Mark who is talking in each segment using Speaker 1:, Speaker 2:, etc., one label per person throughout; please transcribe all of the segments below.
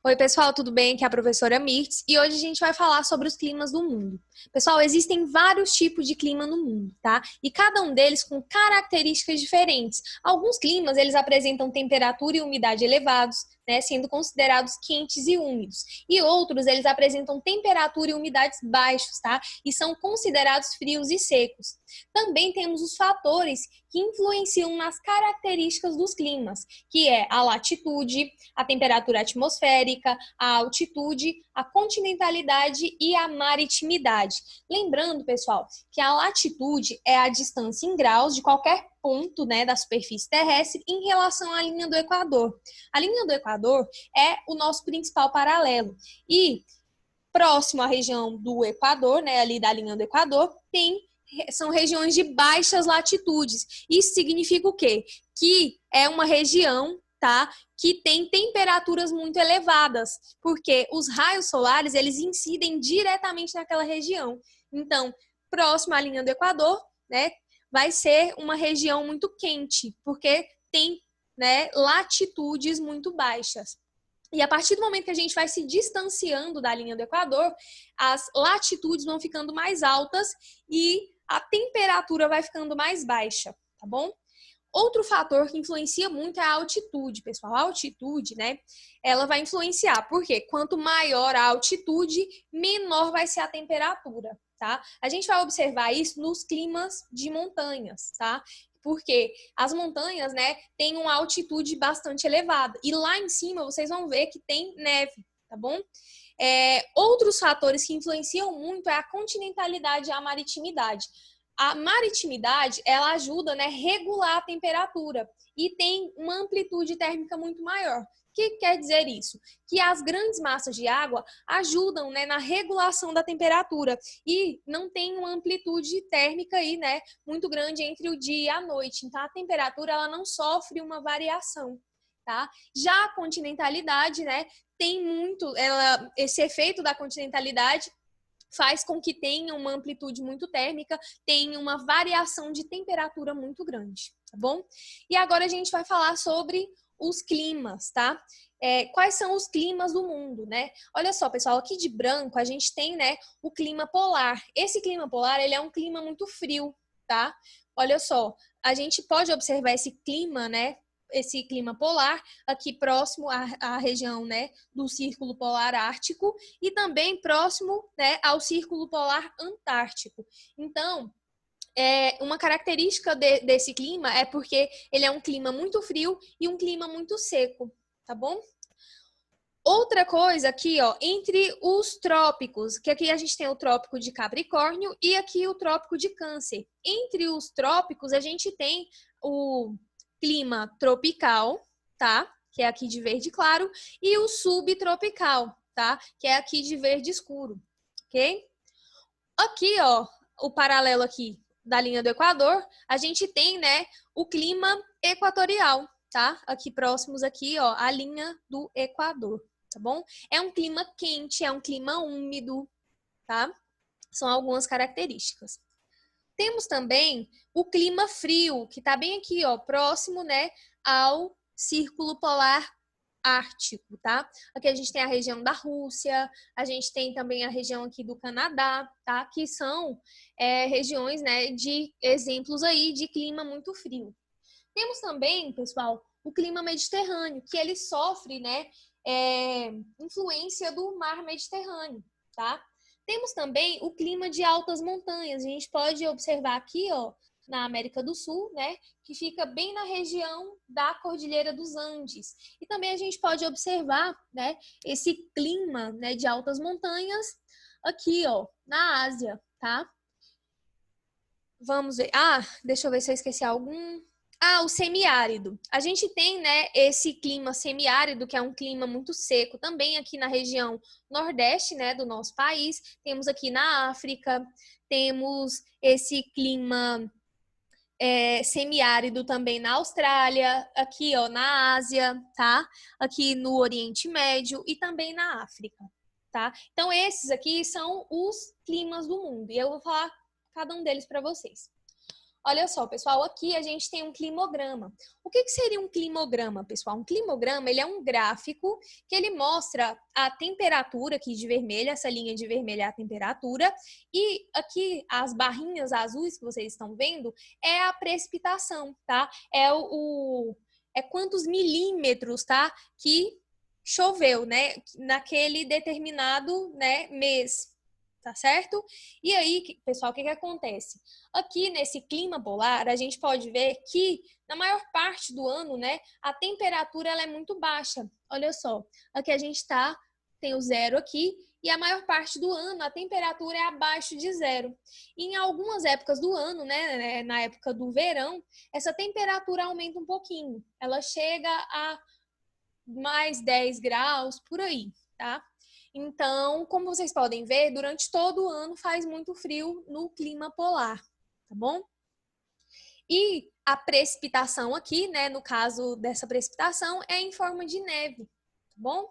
Speaker 1: Oi, pessoal, tudo bem? Aqui é a professora Mirtz e hoje a gente vai falar sobre os climas do mundo. Pessoal, existem vários tipos de clima no mundo, tá? E cada um deles com características diferentes. Alguns climas, eles apresentam temperatura e umidade elevados, né, sendo considerados quentes e úmidos. E outros, eles apresentam temperatura e umidades baixos, tá? E são considerados frios e secos. Também temos os fatores que influenciam nas características dos climas, que é a latitude, a temperatura atmosférica, a altitude, a continentalidade e a maritimidade. Lembrando, pessoal, que a latitude é a distância em graus de qualquer ponto, né, da superfície terrestre em relação à linha do Equador. A linha do Equador é o nosso principal paralelo e próximo à região do Equador, né, ali da linha do Equador, são regiões de baixas latitudes. Isso significa o quê? Que é uma região, tá, que tem temperaturas muito elevadas, porque os raios solares, eles incidem diretamente naquela região. Então, próximo à linha do Equador, né, vai ser uma região muito quente, porque tem, né, latitudes muito baixas. E a partir do momento que a gente vai se distanciando da linha do Equador, as latitudes vão ficando mais altas e a temperatura vai ficando mais baixa, tá bom? Outro fator que influencia muito é a altitude, pessoal. A altitude, né, ela vai influenciar, porque quanto maior a altitude, menor vai ser a temperatura, tá? A gente vai observar isso nos climas de montanhas, tá? Porque as montanhas, né, têm uma altitude bastante elevada. E lá em cima vocês vão ver que tem neve, tá bom? Outros fatores que influenciam muito é a continentalidade e a maritimidade. A maritimidade, ela ajuda, né, a regular a temperatura e tem uma amplitude térmica muito maior. O que quer dizer isso? Que as grandes massas de água ajudam, né, na regulação da temperatura e não tem uma amplitude térmica aí, né, muito grande entre o dia e a noite. Então, a temperatura ela não sofre uma variação, tá? Já a continentalidade, né, tem muito, esse efeito da continentalidade faz com que tenha uma amplitude muito térmica, tenha uma variação de temperatura muito grande, tá bom? E agora a gente vai falar sobre os climas, tá? Quais são os climas do mundo, né? Olha só, pessoal, aqui de branco a gente tem, né, o clima polar. Esse clima polar, ele é um clima muito frio, tá? Olha só, a gente pode observar esse clima, né, esse clima polar aqui próximo à região, né, do Círculo Polar Ártico e também próximo, né, ao Círculo Polar Antártico. Então, uma característica desse clima é porque ele é um clima muito frio e um clima muito seco, tá bom? Outra coisa aqui, ó, entre os trópicos, que aqui a gente tem o trópico de Capricórnio e aqui o trópico de Câncer. Entre os trópicos, a gente tem o clima tropical, tá? Que é aqui de verde claro, e o subtropical, tá? Que é aqui de verde escuro, ok? Aqui, ó, o paralelo aqui da linha do Equador, a gente tem, né, o clima equatorial, tá? Aqui próximos aqui, ó, a linha do Equador, tá bom? É um clima quente, é um clima úmido, tá? São algumas características. Temos também o clima frio, que tá bem aqui, ó, próximo, né, ao Círculo Polar Ártico, tá? Aqui a gente tem a região da Rússia, a gente tem também a região aqui do Canadá, tá? Que são regiões, né, de exemplos aí de clima muito frio. Temos também, pessoal, o clima mediterrâneo, que ele sofre, né, influência do mar Mediterrâneo, tá? Temos também o clima de altas montanhas. A gente pode observar aqui, ó, na América do Sul, né, que fica bem na região da Cordilheira dos Andes. E também a gente pode observar, né, esse clima, né, de altas montanhas aqui, ó, na Ásia, tá? Vamos ver. Deixa eu ver se eu esqueci algum. O semiárido. A gente tem, né, esse clima semiárido, que é um clima muito seco, também aqui na região nordeste, né, do nosso país. Temos aqui na África, temos esse clima semiárido também na Austrália, aqui, ó, na Ásia, tá? Aqui no Oriente Médio e também na África, tá? Então, esses aqui são os climas do mundo. E eu vou falar cada um deles para vocês. Olha só, pessoal, aqui a gente tem um climograma. O que seria um climograma, pessoal? Um climograma, ele é um gráfico que ele mostra a temperatura aqui de vermelho, essa linha de vermelho é a temperatura, e aqui as barrinhas azuis que vocês estão vendo é a precipitação, tá? É quantos milímetros, tá? Que choveu, né? Naquele determinado, né, mês. Tá certo? E aí, pessoal, o que acontece? Aqui nesse clima polar, a gente pode ver que na maior parte do ano, né, a temperatura ela é muito baixa. Olha só, aqui a gente tem o zero aqui, e a maior parte do ano a temperatura é abaixo de zero. E em algumas épocas do ano, né, na época do verão, essa temperatura aumenta um pouquinho. Ela chega a mais 10 graus, por aí, tá? Então, como vocês podem ver, durante todo o ano faz muito frio no clima polar, tá bom? E a precipitação aqui, né, no caso dessa precipitação, é em forma de neve, tá bom?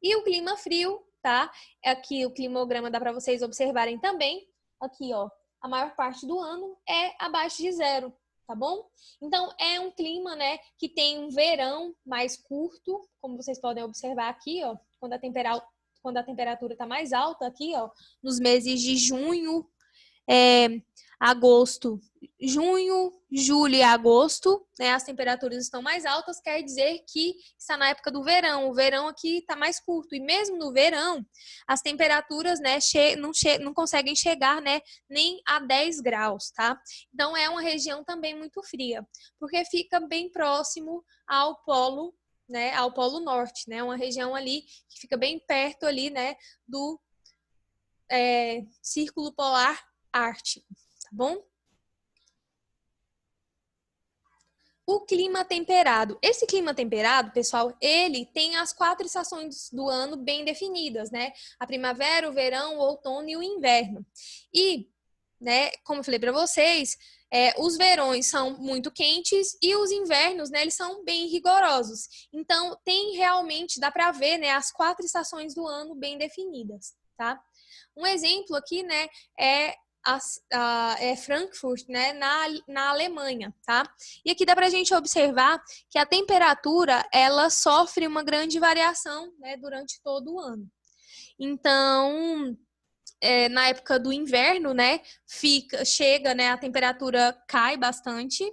Speaker 1: E o clima frio, tá? Aqui o climograma dá para vocês observarem também. Aqui, ó, a maior parte do ano é abaixo de zero, tá bom? Então, é um clima, né, que tem um verão mais curto, como vocês podem observar aqui, ó, quando a temperatura está mais alta aqui, ó, nos meses de junho, agosto, junho, julho e agosto, né, as temperaturas estão mais altas, quer dizer que está na época do verão. O verão aqui está mais curto e mesmo no verão, as temperaturas, né, não conseguem chegar, né, nem a 10 graus, tá? Então é uma região também muito fria, porque fica bem próximo ao polo, né, ao polo norte, né, uma região ali que fica bem perto ali, né, do círculo polar ártico, tá bom? O clima temperado. Esse clima temperado, pessoal, ele tem as 4 estações do ano bem definidas, né? A primavera, o verão, o outono e o inverno. E, né, como eu falei para vocês, os verões são muito quentes e os invernos, né, eles são bem rigorosos. Então, dá para ver, né, as 4 estações do ano bem definidas, tá? Um exemplo aqui, né, é Frankfurt, né, na Alemanha, tá? E aqui dá para a gente observar que a temperatura, ela sofre uma grande variação, né, durante todo o ano. Então, na época do inverno, né, chega, né, a temperatura cai bastante,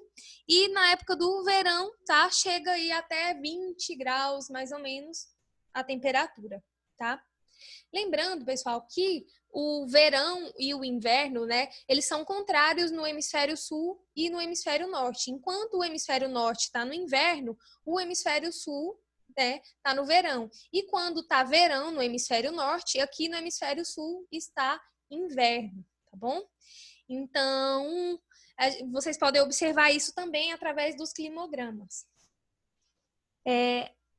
Speaker 1: e na época do verão, tá, chega aí até 20 graus, mais ou menos, a temperatura, tá? Lembrando, pessoal, que o verão e o inverno, né, eles são contrários no hemisfério sul e no hemisfério norte. Enquanto o hemisfério norte está no inverno, o hemisfério sul, né, está no verão. E quando está verão no hemisfério norte, aqui no hemisfério sul está inverno, tá bom? Então, vocês podem observar isso também através dos climogramas.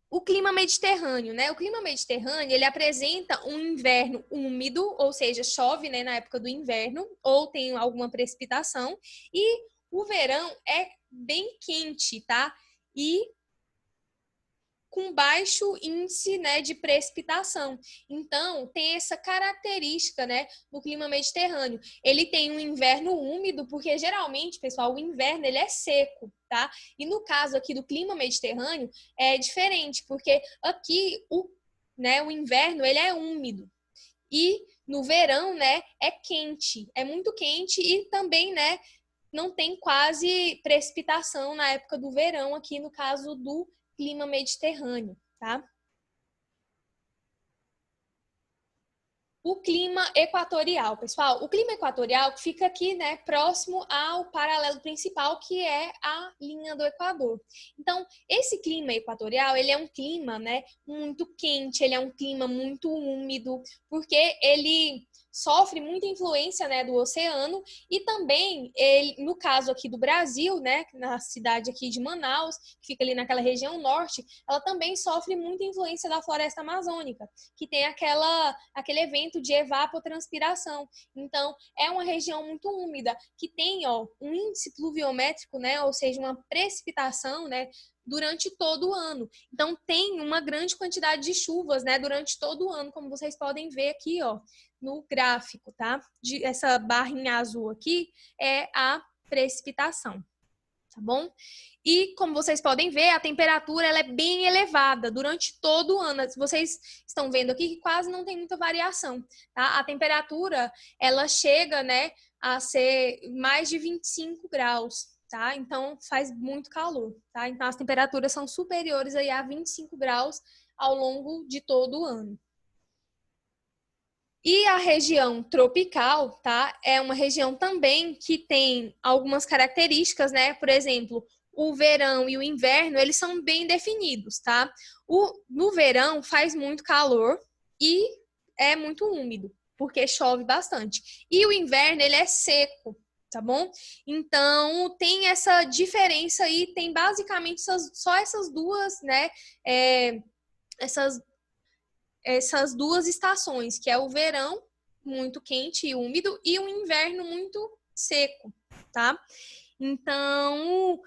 Speaker 1: O clima mediterrâneo, né? O clima mediterrâneo, ele apresenta um inverno úmido, ou seja, chove, né, na época do inverno, ou tem alguma precipitação, e o verão é bem quente, tá? E com baixo índice, né, de precipitação. Então, tem essa característica, né, do clima mediterrâneo. Ele tem um inverno úmido, porque geralmente, pessoal, o inverno ele é seco, tá? E no caso aqui do clima mediterrâneo é diferente, porque aqui o inverno ele é úmido. E no verão, né, é quente, é muito quente e também, né, não tem quase precipitação na época do verão aqui no caso do clima mediterrâneo, tá? O clima equatorial, pessoal. O clima equatorial fica aqui, né, próximo ao paralelo principal, que é a linha do Equador. Então, esse clima equatorial, ele é um clima, né, muito quente, ele é um clima muito úmido, porque ele sofre muita influência, né, do oceano e também, ele, no caso aqui do Brasil, né, na cidade aqui de Manaus, que fica ali naquela região norte, ela também sofre muita influência da floresta amazônica, que tem aquele evento de evapotranspiração. Então, é uma região muito úmida, que tem, ó, um índice pluviométrico, né, ou seja, uma precipitação, né, durante todo o ano. Então, tem uma grande quantidade de chuvas, né, durante todo o ano, como vocês podem ver aqui, ó, no gráfico, tá? Essa barrinha azul aqui é a precipitação, tá bom? E como vocês podem ver, a temperatura ela é bem elevada durante todo o ano. Vocês estão vendo aqui que quase não tem muita variação, tá? A temperatura, ela chega, né, a ser mais de 25 graus, tá? Então, faz muito calor, tá? Então, as temperaturas são superiores aí a 25 graus ao longo de todo o ano. E a região tropical, tá? É uma região também que tem algumas características, né? Por exemplo, o verão e o inverno, eles são bem definidos, tá? No verão faz muito calor e é muito úmido, porque chove bastante. E o inverno, ele é seco, tá bom? Então, tem essa diferença aí, tem basicamente só essas duas, né? Essas duas estações, que é o verão muito quente e úmido e o inverno muito seco, tá? Então,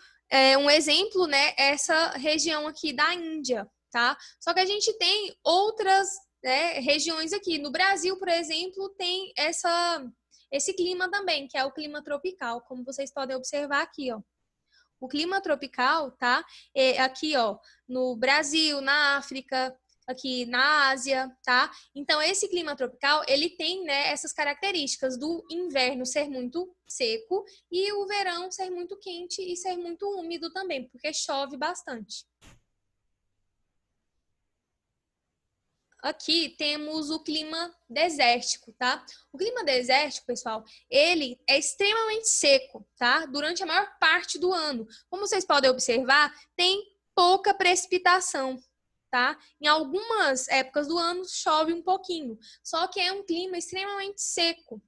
Speaker 1: um exemplo, né, essa região aqui da Índia, tá? Só que a gente tem outras, né, regiões aqui. No Brasil, por exemplo, tem esse clima também, que é o clima tropical, como vocês podem observar aqui, ó. O clima tropical, tá? Aqui, ó, no Brasil, na África, aqui na Ásia, tá? Então, esse clima tropical, ele tem, né, essas características do inverno ser muito seco e o verão ser muito quente e ser muito úmido também, porque chove bastante. Aqui temos o clima desértico, tá? O clima desértico, pessoal, ele é extremamente seco, tá? Durante a maior parte do ano. Como vocês podem observar, tem pouca precipitação, tá? Em algumas épocas do ano chove um pouquinho, só que é um clima extremamente seco,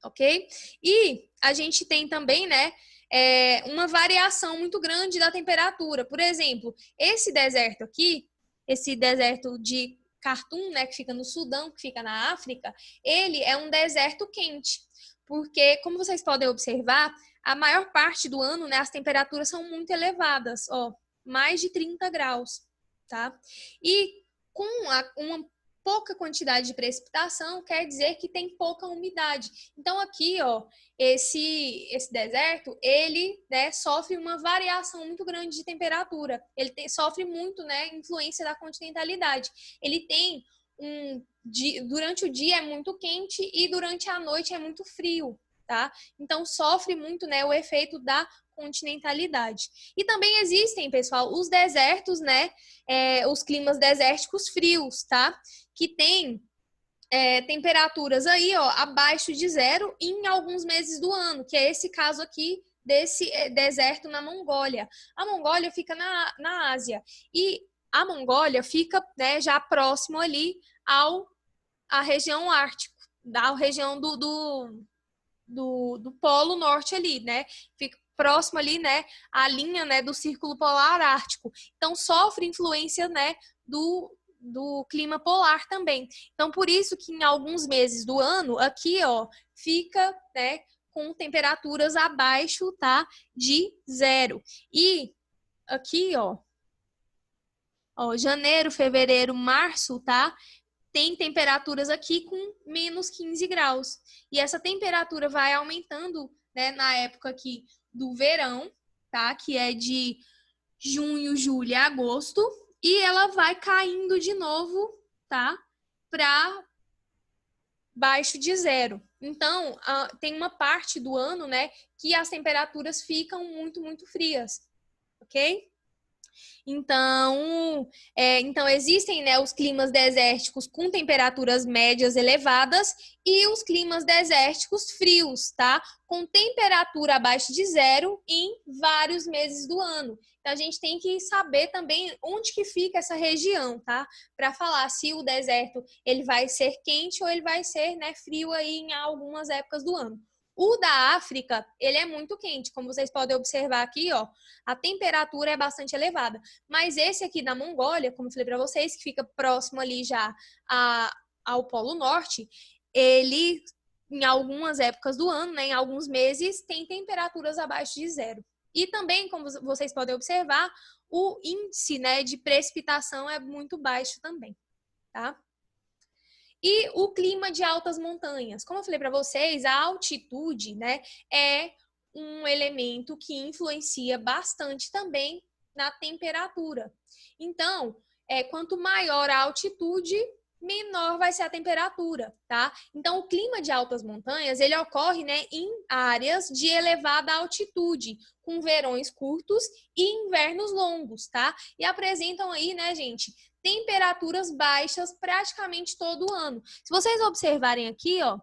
Speaker 1: ok? E a gente tem também, né, uma variação muito grande da temperatura. Por exemplo, esse deserto aqui, esse deserto de Khartoum, né, que fica no Sudão, que fica na África, ele é um deserto quente, porque, como vocês podem observar, a maior parte do ano, né, as temperaturas são muito elevadas, ó, mais de 30 graus, tá? E com uma pouca quantidade de precipitação, quer dizer que tem pouca umidade. Então, aqui, ó, esse deserto, ele, né, sofre uma variação muito grande de temperatura. Ele sofre muito, né, influência da continentalidade. Ele tem durante o dia é muito quente e durante a noite é muito frio, tá? Então, sofre muito, né, o efeito da continentalidade. E também existem, pessoal, os desertos, né, os climas desérticos frios, tá? Que tem temperaturas aí, ó, abaixo de zero em alguns meses do ano, que é esse caso aqui desse deserto na Mongólia. A Mongólia fica na Ásia e a Mongólia fica, né, já próximo ali à região ártica, da região do Polo Norte ali, né? Fica próximo ali, né, à linha, né, do Círculo Polar Ártico. Então, sofre influência, né, do clima polar também. Então, por isso que em alguns meses do ano, aqui, ó, fica, né, com temperaturas abaixo, tá, de zero. E aqui, ó, janeiro, fevereiro, março, tá, tem temperaturas aqui com menos 15 graus. E essa temperatura vai aumentando, né, na época aqui do verão, tá, que é de junho, julho e agosto, e ela vai caindo de novo, tá? Para baixo de zero. Então, tem uma parte do ano, né, que as temperaturas ficam muito, muito frias, ok? Então existem, né, os climas desérticos com temperaturas médias elevadas e os climas desérticos frios, tá? Com temperatura abaixo de zero em vários meses do ano. Então, a gente tem que saber também onde que fica essa região, tá? Para falar se o deserto ele vai ser quente ou ele vai ser, né, frio aí em algumas épocas do ano. O da África, ele é muito quente, como vocês podem observar aqui, ó, a temperatura é bastante elevada. Mas esse aqui da Mongólia, como eu falei para vocês, que fica próximo ali já ao Polo Norte, ele, em algumas épocas do ano, né, em alguns meses, tem temperaturas abaixo de zero. E também, como vocês podem observar, o índice, né, de precipitação é muito baixo também, tá? E o clima de altas montanhas. Como eu falei para vocês, a altitude, né, é um elemento que influencia bastante também na temperatura. Então, quanto maior a altitude, menor vai ser a temperatura, tá? Então, o clima de altas montanhas, ele ocorre, né, em áreas de elevada altitude, com verões curtos e invernos longos, tá? E apresentam aí, né, gente, temperaturas baixas praticamente todo o ano. Se vocês observarem aqui, ó,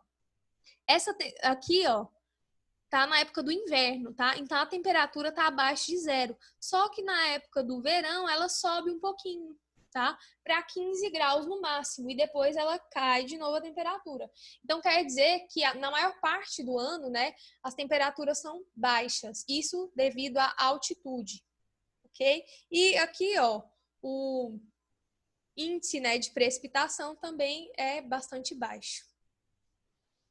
Speaker 1: aqui, ó, tá na época do inverno, tá? Então a temperatura tá abaixo de zero. Só que na época do verão ela sobe um pouquinho, tá? Para 15 graus no máximo e depois ela cai de novo a temperatura. Então quer dizer que na maior parte do ano, né, as temperaturas são baixas. Isso devido à altitude, ok? E aqui, ó, o índice, né, de precipitação também é bastante baixo.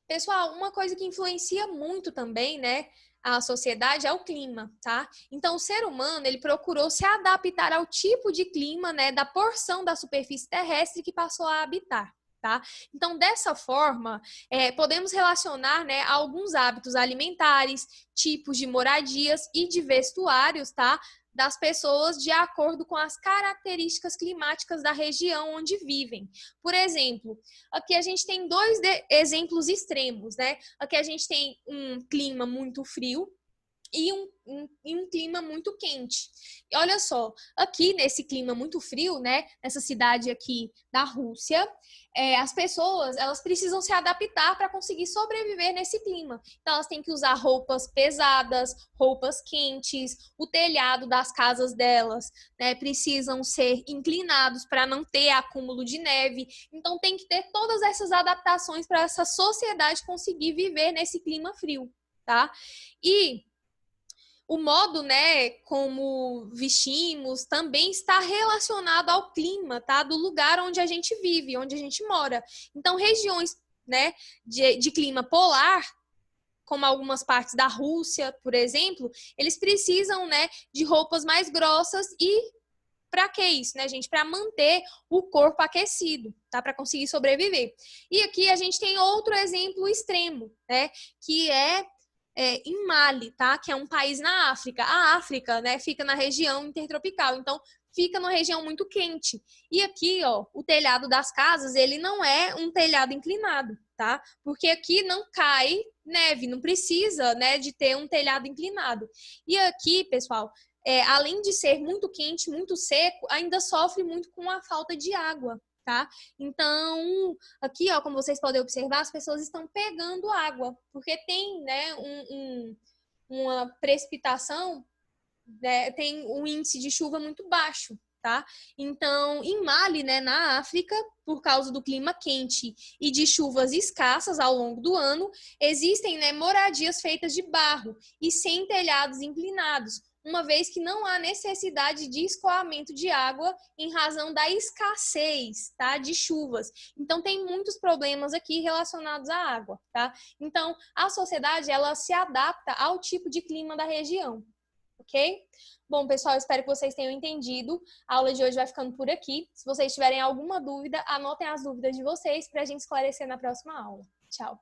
Speaker 1: Pessoal, uma coisa que influencia muito também, né, a sociedade é o clima, tá? Então, o ser humano, ele procurou se adaptar ao tipo de clima, né, da porção da superfície terrestre que passou a habitar, tá? Então, dessa forma, podemos relacionar, né, alguns hábitos alimentares, tipos de moradias e de vestuários, tá? Das pessoas de acordo com as características climáticas da região onde vivem. Por exemplo, aqui a gente tem dois exemplos extremos, né? Aqui a gente tem um clima muito frio e um clima muito quente. E olha só, aqui nesse clima muito frio, né, nessa cidade aqui da Rússia, as pessoas, elas precisam se adaptar para conseguir sobreviver nesse clima. Então, elas têm que usar roupas pesadas, roupas quentes, o telhado das casas delas, né, precisam ser inclinados para não ter acúmulo de neve. Então, tem que ter todas essas adaptações para essa sociedade conseguir viver nesse clima frio, tá? E o modo, né, como vestimos também está relacionado ao clima, tá? Do lugar onde a gente vive, onde a gente mora. Então, regiões, né, de clima polar, como algumas partes da Rússia, por exemplo, eles precisam, né, de roupas mais grossas e para que isso, né, gente? Para manter o corpo aquecido, tá? Para conseguir sobreviver. E aqui a gente tem outro exemplo extremo, né? Que em Mali, tá? Que é um país na África. A África, né, fica na região intertropical, então fica numa região muito quente. E aqui, ó, o telhado das casas, ele não é um telhado inclinado, tá? Porque aqui não cai neve, não precisa, né, de ter um telhado inclinado. E aqui, pessoal, além de ser muito quente, muito seco, ainda sofre muito com a falta de água, tá? Então, aqui, ó, como vocês podem observar, as pessoas estão pegando água, porque tem, né, uma precipitação, né, tem um índice de chuva muito baixo, tá? Então, em Mali, né, na África, por causa do clima quente e de chuvas escassas ao longo do ano, existem, né, moradias feitas de barro e sem telhados inclinados, uma vez que não há necessidade de escoamento de água em razão da escassez, tá, de chuvas. Então, tem muitos problemas aqui relacionados à água, tá? Então, a sociedade, ela se adapta ao tipo de clima da região, ok? Bom, pessoal, espero que vocês tenham entendido. A aula de hoje vai ficando por aqui. Se vocês tiverem alguma dúvida, anotem as dúvidas de vocês para a gente esclarecer na próxima aula. Tchau!